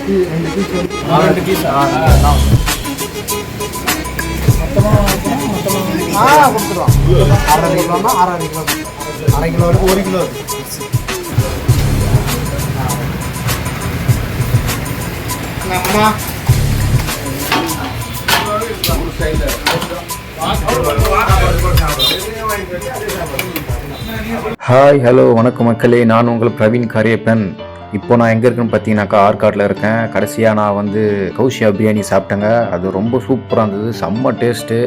2 piece கொடுத்துருவோம். 1.5 கிலோன்னா 1.5 kilo, 1/2 kilo இருக்கு, 1 kilo இருக்கு. ஹாய் ஹலோ வணக்கம் மக்களே, நான் உங்கள் பிரவீன் கரியப்பன். இப்போ நான் எங்கே இருக்குன்னு பார்த்தீங்கன்னாக்கா ஆற்காட்டில் இருக்கேன். கடைசியாக நான் வந்து கௌஷியா பிரியாணி சாப்பிட்டேங்க. அது ரொம்ப சூப்பராக இருந்தது, செம்ம டேஸ்ட்டு.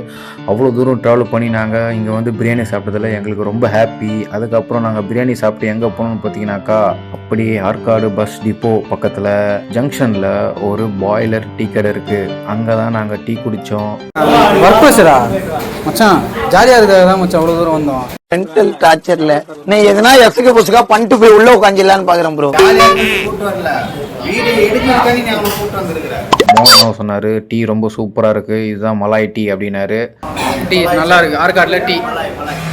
அவ்வளோ தூரம் ட்ராவல் பண்ணி நாங்கள் இங்கே வந்து பிரியாணி சாப்பிட்டதில் எங்களுக்கு ரொம்ப ஹாப்பி. அதுக்கப்புறம் நாங்கள் பிரியாணி சாப்பிட்டு எங்கே போனோம்னு பார்த்தீங்கன்னாக்கா அப்படியே ஆற்காடு பஸ் டிப்போ பக்கத்தில் ஜங்ஷனில் ஒரு பாய்லர் டீ கடை இருக்குது. அங்கே தான் நாங்கள் டீ குடித்தோம். பர்பஸ்டா மச்சான், ஜாலியாக இருக்கிறதா மச்சான் அவ்வளோ தூரம் வந்தோம். மென்டல் டார்ச்சர்ல நீ எதனா எஃப்க்கு புஸ்கா பண்ணிட்டு போய் உள்ள உட்காந்துலான்னு பாக்குறேன் ப்ரோ. மோகன் சொன்னார் டீ ரொம்ப சூப்பராக இருக்குது, இதுதான் மலாய் டீ அப்படின்னாரு. டீ நல்லா இருக்குது, ஆற்காட்டில் டீ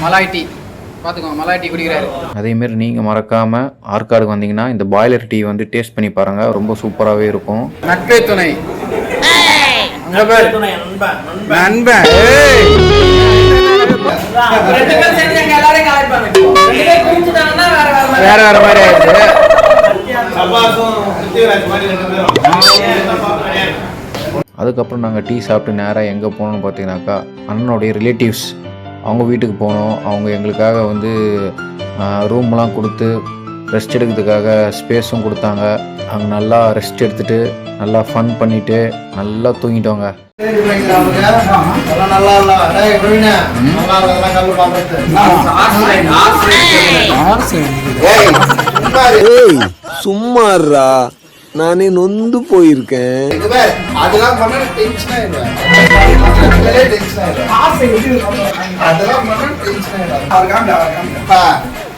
மலாய் டீ பார்த்துக்கோங்க, மலாய் டீ குடிக்கிறாரு. அதேமாரி நீங்கள் மறக்காமல் ஆற்காடுக்கு வந்தீங்கன்னா இந்த பாய்லர் டீ வந்து டேஸ்ட் பண்ணி பாருங்கள், ரொம்ப சூப்பராகவே இருக்கும். நட்பே துணை நண்பன் வேற வேற மாதிரி ஆயிடுச்சு. அதுக்கப்புறம் நாங்கள் டீ சாப்பிட்டு நேராக எங்கே போனோம்னு பார்த்தீங்கன்னாக்கா அண்ணனுடைய ரிலேட்டிவ்ஸ் அவங்க வீட்டுக்கு போனோம். அவங்க எங்களுக்காக வந்து ரூம்லாம் கொடுத்து ரெஸ்ட் எடுக்கிறதுக்காக ஸ்பேஸும் கொடுத்தாங்க. அங்கே நல்லா ரெஸ்ட் எடுத்துகிட்டு நல்லா ஃபன் பண்ணிவிட்டு நல்லா தூங்கிட்டோங்க. சும்மாறா, நானே நொந்து போயிருக்கேன்.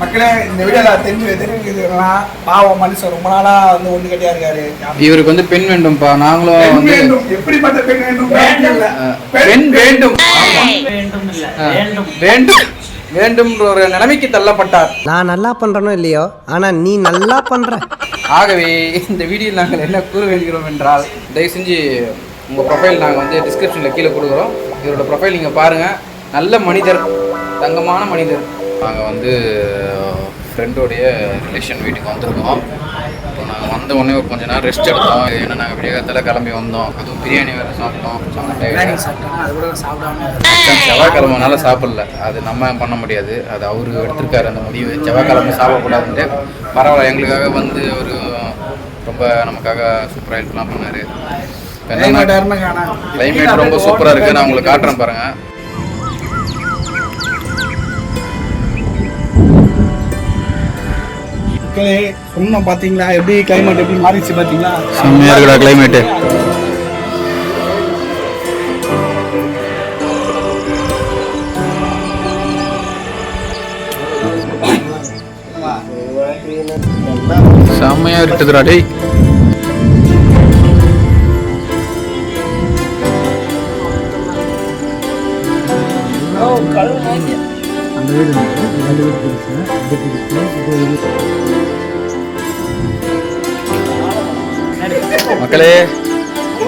மக்களே இந்த வீடியோல தெரிஞ்சுக்கிறதுனா பாவம் மனுஷன் ரொம்ப நாளா வந்து ஒண்ணு கட்டியா இருக்காரு. இவருக்கு வந்து பெண் வேண்டும்பா, நாங்களும் வந்து எப்படிப்பட்ட பெண் வேண்டும்? பெண் வேண்டும் வேண்டும் வேண்டும்ன்ற ஒரு நிலைமைக்கு தள்ளப்பட்டார். நான் நல்லா பண்றனோ இல்லையோ, ஆனா நீ நல்லா பண்ற. ஆகவே இந்த வீடியோவில் நாங்கள் என்ன கூற வேண்டுகிறோம் என்றால், தயவு செஞ்சு உங்கள் ப்ரொஃபைல் நாங்கள் வந்து டிஸ்கிரிப்ஷனில் கீழே கொடுக்குறோம். இவரோட ப்ரொஃபைல் நீங்கள் பாருங்கள். நல்ல மனிதர், தங்கமான மனிதர். நாங்கள் வந்து ஃப்ரெண்டோடைய ரிலேஷன் வீட்டுக்கு வந்திருக்கோம். இப்போ நாங்கள் வந்த உடனே ஒரு கொஞ்ச நேரம் ரெஸ்ட் எடுத்தோம். ஏன்னா நாங்கள் விடியகாலத்தில் கிளம்பி வந்தோம். அதுவும் பிரியாணி வேறு சாப்பிட்டோம். செவ்வாய்க்கிழமைனால சாப்பிடல, அது நம்ம பண்ண முடியாது, அது அவரு எடுத்திருக்காரு அந்த முடிவு. செவ்வாய்க்கிழமை சாப்பிடக்கூடாதுன்ட்டு பரவாயில்ல, எங்களுக்காக வந்து ஒரு ரொம்ப நமக்காக சூப்பராக ஹெல்ப்லாம் பண்ணார். கிளைமேட் ரொம்ப சூப்பராக இருக்குது, நான் உங்களுக்கு காட்டுறேன் பாருங்கள். சொன்ன பாத்தீங்களா எப்படி கிளைமேட் எப்படி மாறிச்சு பாத்தீங்களா? செம்மையா இருக்குடா கிளைமேட்டு. செம்மையா இருக்குதுடா டேய். மக்களே,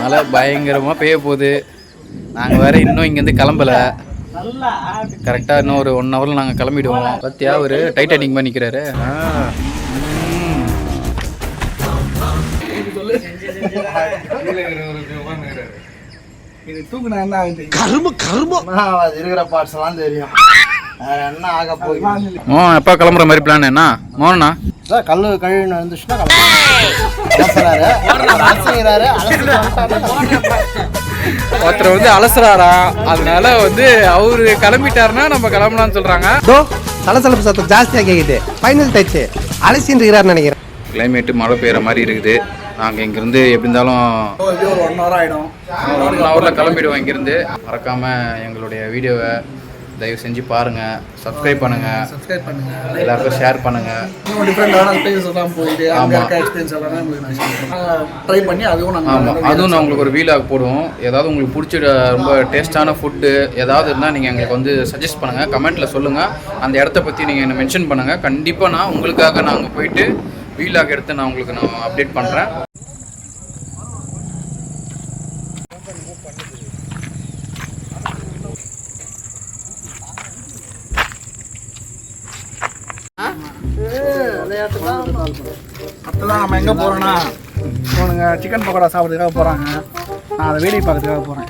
மழை பயங்கரமாக பெய்ய போகுது. நாங்கள் வேற இன்னும் இங்கேருந்து கிளம்பலை. கரெக்டாக இன்னும் ஒரு 1 ஹவரில் நாங்கள் கிளம்பிடுவோம். பத்தியா ஒரு டைட்டானிக் மாதிரி நிற்கிறாரு. இருக்கிற பார்ட்ஸ் எல்லாம் தெரியும். என்ன ஆக போய் எப்போ கிளம்புற மாதிரி பிளான் என்ன மோகனா? கல்லு கழுவின்னு வந்துச்சுன்னா ஒருத்தர் வந்து அலசுறாரா, அதனால வந்து அவரு கிளம்பிட்டாருன்னா நம்ம கிளம்பலாம்னு சொல்றாங்க. சலசலப்பு சத்தம் ஜாஸ்தியாக கேக்குது. ஃபைனல் டச் அலசின்னு இருக்கிறாருன்னு நினைக்கிறேன். கிளைமேட்டு மழை பெய்கிற மாதிரி இருக்குது. நாங்கள் இங்கேருந்து எப்படி இருந்தாலும் ஒரு 1 ஹவர் ஆகிடும். 1 ஹவரில் கிளம்பிடுவோம் இங்கேருந்து. மறக்காமல் எங்களுடைய வீடியோவை தயவு செஞ்சு பாருங்கள், சப்ஸ்கிரைப் பண்ணுங்கள், எல்லாருக்கும் ஷேர் பண்ணுங்கள். டிஃப்ரெண்டான பிளேசஸ் எல்லாம் போயிட்டு அங்கே இருக்க எக்ஸ்பீரியன்ஸ் எல்லாம் ட்ரை பண்ணி அதுவும் நான் உங்களுக்கு ஒரு வீலாக் போடுவோம். ஏதாவது உங்களுக்கு பிடிச்ச ரொம்ப டேஸ்டான ஃபுட்டு ஏதாவது இருந்தால் நீங்கள் எங்களுக்கு வந்து சஜஸ்ட் பண்ணுங்கள், கமெண்ட்டில் சொல்லுங்கள். அந்த இடத்த பற்றி நீங்கள் என்ன மென்ஷன் பண்ணுங்கள். கண்டிப்பாக நான் உங்களுக்காக நான் அங்கே போயிட்டு வீலாக் எடுத்து நான் உங்களுக்கு அப்டேட் பண்ணுறேன். அடுத்ததான் நம்ம எங்கே போகிறோன்னா இவனுங்க சிக்கன் பக்கோடா சாப்பிட்றதுக்காக போகிறாங்க. நான் அதை வேடிக்கை பார்க்கறதுக்காக போகிறேன்.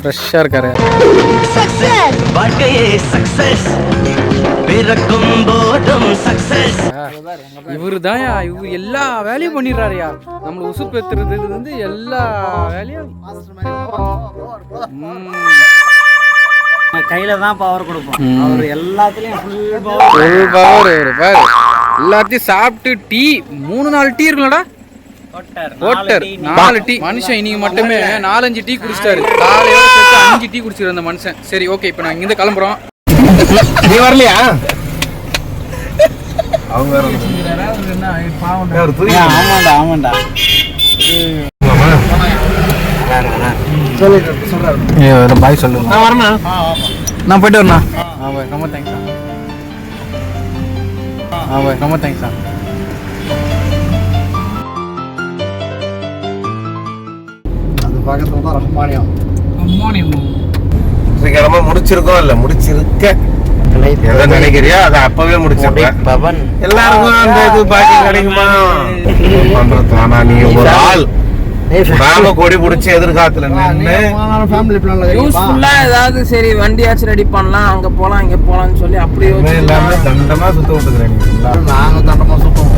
ஃப்ரெஷ்ஷாக இருக்காரு. இவரு தான் இவர் எல்லா வேலையும் பண்ணிடுறாருயா. நம்மளை உசுப்பேத்துறதுக்கு வந்து எல்லா வேலையும் கையில தான் பவர் கொடுப்போம். அவர் எல்லாத்துலயும் ஃபுல் பவர் பாரு. எல்லாத்தையும் சாப்பிட்டு டீ 3-4 டீ இருக்குல்லடா. ஓட்டர் 4 டீ. மனுஷன் இன்னைக்கு மட்டுமே 4-5 டீ குடிச்சிட்டாரு. காலையோட சேர்த்து 5 டீ குடிச்சிரு அந்த மனுஷன். சரி ஓகே, இப்போ நான் இங்கிருந்து கிளம்புறோம். நீ வரலையா? அவங்க ஆமாண்டா பாய் சொல்லு. நான் வரேண்ணா. நான் போயிட்டு வரேண்ணா. ரொம்ப தேங்க்ஸ். ரொம்ப தேங்க்ஸ். அது பக்கத்துல தான் ரஹ்மானியம். சீக்கிரமா முடிச்சிருக்கோம் இல்ல முடிச்சிருக்க எதை நினைக்கிறியா அதை அப்பவே முடிச்சிருக்கேன். எல்லாருக்கும் அந்த இது பாக்கி கிடைக்குமா பண்றது? ஆனா நீ ஒரு ஆள் நாம கொடி பிடிச்சி எதிர்காலத்துல நின்று ஃபேமிலி பிளான்ல யூஸ்ஃபுல்லா ஏதாவது சரி வண்டியாச்சும் ரெடி பண்ணலாம், அங்க போலாம் இங்க போலாம்னு சொல்லி அப்படியே எல்லாமே தண்டமா சுத்த விட்டுக்கிறேன். நாங்க தண்டமா சுத்தம்.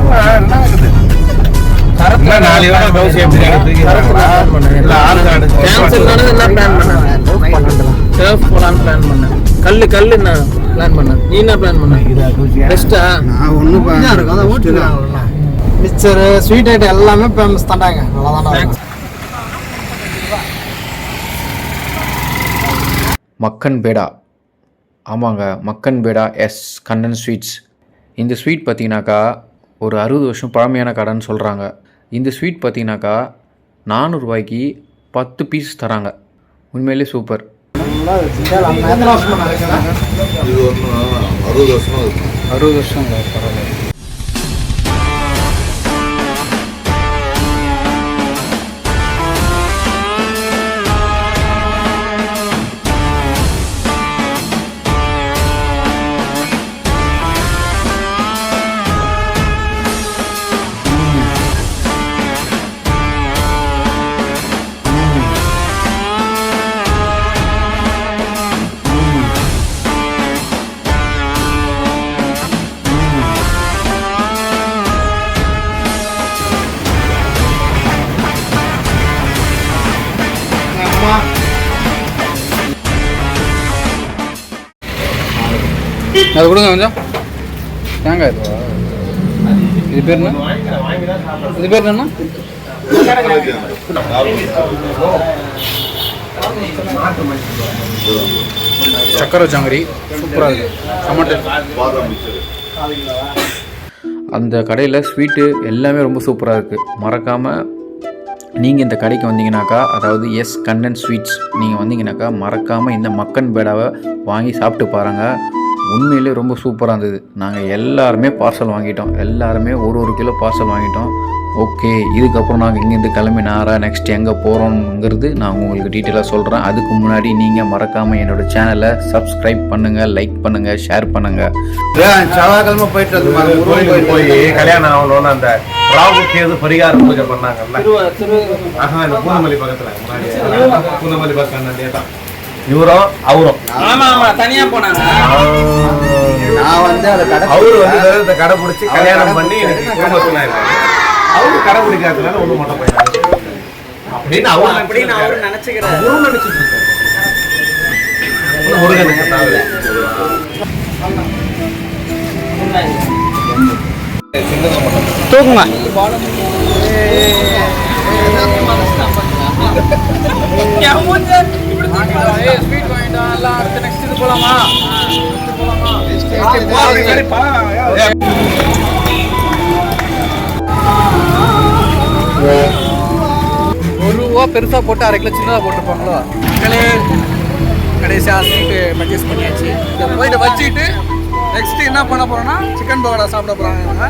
நாளையோட கௌசி எப்படி கேன்சல் தானே என்ன பிளான் பண்ண? சர்ஃப் போலான்னு பிளான் பண்ணேன். கல்லு என்ன பிளான் பண்ண? நீ என்ன பிளான் பண்ண? பெஸ்டா நான் ஒண்ணு இருக்கும். அத ஓட்டுறாங்க. மிக்சர் ஸ்வீட் ஐட்டம் எல்லாமே ஃபேமஸ் தாண்டாங்க. நல்லா தான். மக்கன் பேடா. ஆமாங்க, மக்கன் பேடா எஸ் கண்ணன் ஸ்வீட்ஸ். இந்த ஸ்வீட் பார்த்தீங்கன்னாக்கா ஒரு 60 வருஷம் பழமையான கடைன்னு சொல்கிறாங்க. இந்த ஸ்வீட் பார்த்தீங்கன்னாக்கா 400 ரூபாய்க்கு 10 பீஸ் தராங்க. உண்மையிலே சூப்பர். இது ஒன்று 60 வருஷமா இருக்கும். 60 வருஷம் பரவாயில்ல. அது கொடுங்க கொஞ்சம். தேங்காய் இதுவா? இது பேர் என்ன? இது பேர் என்ன? சக்கரை ஜாங்கரி சூப்பராக இருக்குது. அந்த கடையில் ஸ்வீட்டு எல்லாமே ரொம்ப சூப்பராக இருக்குது. மறக்காமல் நீங்கள் இந்த கடைக்கு வந்தீங்கன்னாக்கா, அதாவது எஸ் கண்ணன் ஸ்வீட்ஸ் நீங்கள் வந்தீங்கன்னாக்கா மறக்காமல் இந்த மக்கன் பேடாவை வாங்கி சாப்பிட்டு பாருங்கள். உண்மையிலே ரொம்ப சூப்பராக இருந்தது. நாங்கள் எல்லாருமே பார்சல் வாங்கிட்டோம். எல்லாருமே ஒரு கிலோ பார்சல் வாங்கிட்டோம். ஓகே, இதுக்கப்புறம் நாங்கள் இங்கேருந்து கிளம்பி நேராக நெக்ஸ்ட் எங்கே போகிறோங்கிறது நான் உங்களுக்கு டீட்டெயிலாக சொல்கிறேன். அதுக்கு முன்னாடி நீங்கள் மறக்காமல் என்னோடய சேனலை சப்ஸ்கிரைப் பண்ணுங்கள், லைக் பண்ணுங்கள், ஷேர் பண்ணுங்கள். செவ்வாய்க்கிழமை போயிட்டு போய் கல்யாணம் ஆகணும்னு அந்த ராகுக்கு எது பரிகார பூஜை பண்ணாங்கல்ல, இந்த பூந்தமல்லி பக்கத்துல முன்னாடி பூந்தமல்லி பஸ் ஸ்டாண்ட் தான் இவரும் அவரும். ஆமா தனியா போனாங்க. நான் வந்து அந்த கடை அவரு வந்து இந்த கடை பிடிச்சி கல்யாணம் பண்ணி குடும்பத்துல இருக்காரு. அவரு கடை பிடிக்காததுனால ஒண்ணு மட்டும் போயிட்டாங்க அப்படின்னு அவரு நினைச்சுக்கிறாரு. நினைச்சிட்டு இருக்காரு. முருகனுக்கு தவிர தூக்குமா ஸ்வீட் வாங்கிட்டோம் எல்லாம். அடுத்த நெக்ஸ்ட் இது போலாமா? ரூபா பெருசா போட்டு 1/2 கிலோ சின்னதா போட்டுருப்பாங்களோ. கடைசியாக ஸ்வீட்டு பர்ச்சேஸ் பண்ணியாச்சு. இதை போயிட்டு வச்சுட்டு நெக்ஸ்ட் என்ன பண்ண போறோம்னா சிக்கன் பக்கோடா சாப்பிட போறாங்க. இவங்க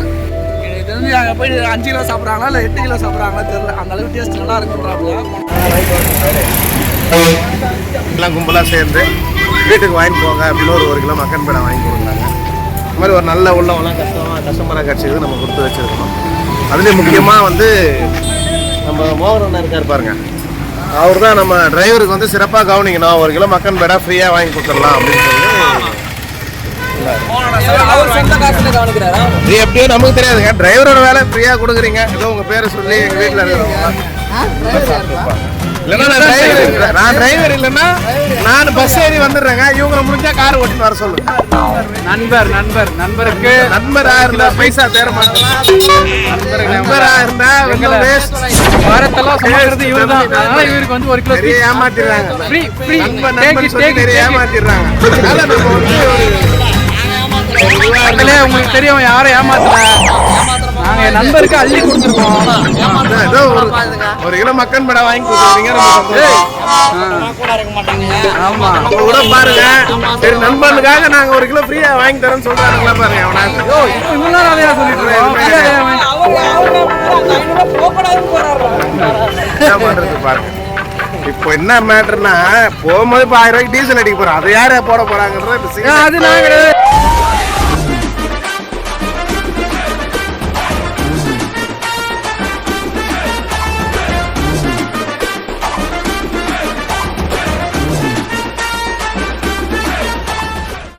எனக்கு தெரிஞ்சு அங்கே போயிட்டு 5 கிலோ சாப்பிட்றாங்களா இல்லை 8 கிலோ சாப்பிட்றாங்களா தெரியல. அந்த அளவுக்கு டேஸ்ட் நல்லா இருக்குன்றாங்க. எல்லாம் கும்பலாக சேர்ந்து வீட்டுக்கு வாங்கிட்டு போங்க அப்படின்னு ஒரு கிலோ மக்கன் பேடா வாங்கி கொடுக்குறாங்க. இந்த மாதிரி ஒரு நல்ல உள்ளவெல்லாம் கஷ்டமாக கஸ்டமராக கிடச்சது நம்ம கொடுத்து வச்சிருக்கணும். அதுலேயும் முக்கியமாக வந்து நம்ம மோகன் அண்ணா இருக்கார் பாருங்க, அவர் தான் நம்ம டிரைவருக்கு வந்து சிறப்பாக கவனிக்கணும். 1 கிலோ மக்கன் பேடா ஃப்ரீயாக வாங்கி கொடுத்துடலாம் அப்படின்னு சொல்லி. இது எப்படியோ நமக்கு தெரியாதுங்க, டிரைவரோட வேலை ஃப்ரீயாக கொடுக்குறீங்க. ஏதோ உங்கள் பேரை சொல்லி எங்கள் வீட்டில் இருக்கிறவங்க இல்லைன்னா நான் டிரைவர் இல்லைன்னா நான் பஸ் ஏறி வந்துடுறேங்க. இவங்களை முடிஞ்சா கார் ஓட்டின்னு வர சொல்லுங்க. நண்பருக்கு நண்பரா இருந்தா பைசா தேர மாட்டேன். நண்பரா இருந்தா வாரத்தெல்லாம் சமாளிக்கிறது இவர்தான். அதனால இவருக்கு வந்து 1 கிலோ ஏமாத்திடுறாங்க. ஃப்ரீ நண்பன் சொல்லி நிறைய ஏமாத்திடுறாங்க. அதனால நம்ம வந்து உங்களுக்கு தெரியும் யாரும் ஏமாத்தல. நாங்க என் நண்பருக்கு அள்ளி கொடுத்துருக்கோம். ஏதோ 1 கிலோ மக்கன் பேடா வாங்கி கொடுத்துருக்கீங்க. ஆமா கூட பாருங்க, சரி நண்பனுக்காக நாங்க 1 கிலோ ஃப்ரீயா வாங்கி தரேன்னு சொல்றானுங்களா பாருங்க. அவனாங்க இவ்வளவு நாள் அதையா சொல்லிட்டு என்ன பண்றது பாருங்க. இப்போ என்ன மேட்டர்னா, போகும்போது இப்போ 1000 ரூபாய்க்கு டீசல் அடிக்க போறோம். அதை யார போட போறாங்கன்ற அது நாங்க